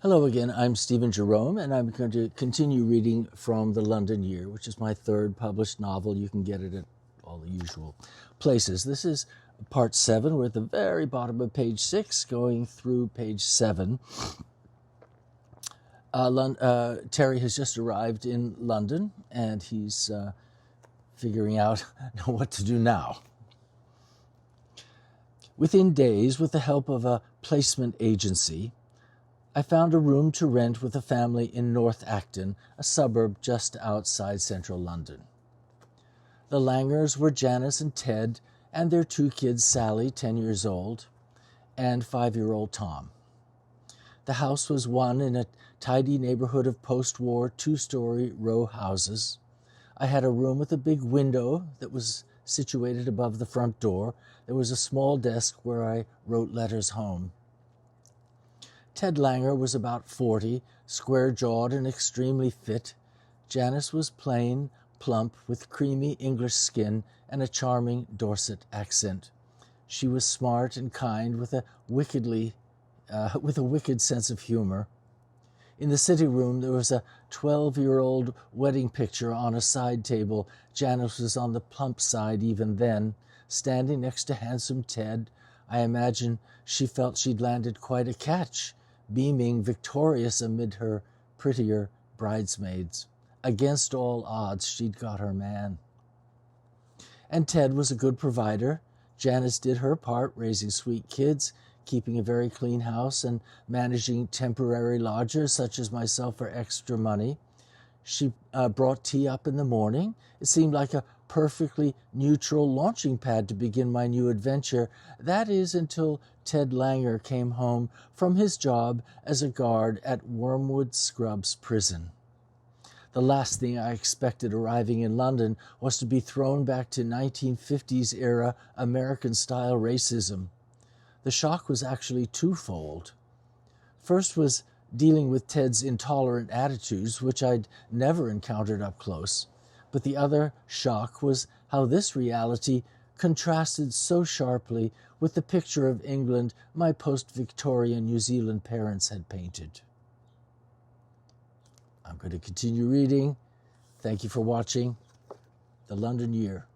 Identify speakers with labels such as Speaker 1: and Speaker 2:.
Speaker 1: Hello again, I'm Stephen Jerome, and I'm going to continue reading from The London Year, which is my third published novel. You can get it at all the usual places. This is part 7. We're at the very bottom of page 6, going through page 7. Terry has just arrived in London, and he's figuring out what to do now. Within days, with the help of a placement agency, I found a room to rent with a family in North Acton, a suburb just outside central London. The Langers were Janice and Ted and their 2 kids, Sally, 10 years old, and 5-year-old Tom. The house was one in a tidy neighborhood of post-war 2-story row houses. I had a room with a big window that was situated above the front door. There was a small desk where I wrote letters home. Ted Langer was about 40, square-jawed and extremely fit. Janice was plain, plump, with creamy English skin and a charming Dorset accent. She was smart and kind, with a wicked sense of humor. In the sitting room there was a 12-year-old wedding picture on a side table. Janice was on the plump side even then, standing next to handsome Ted. I imagine she felt she'd landed quite a catch, beaming victorious amid her prettier bridesmaids. Against all odds, she'd got her man. And Ted was a good provider. Janice did her part, raising sweet kids, keeping a very clean house, and managing temporary lodgers such as myself for extra money. She brought tea up in the morning. It seemed like a perfectly neutral launching pad to begin my new adventure. That is, until Ted Langer came home from his job as a guard at Wormwood Scrubs prison. The last thing I expected arriving in London was to be thrown back to 1950s-era American-style racism. The shock was actually twofold. First was dealing with Ted's intolerant attitudes, which I'd never encountered up close. But the other shock was how this reality contrasted so sharply with the picture of England my post-Victorian New Zealand parents had painted. I'm going to continue reading. Thank you for watching. The London Year.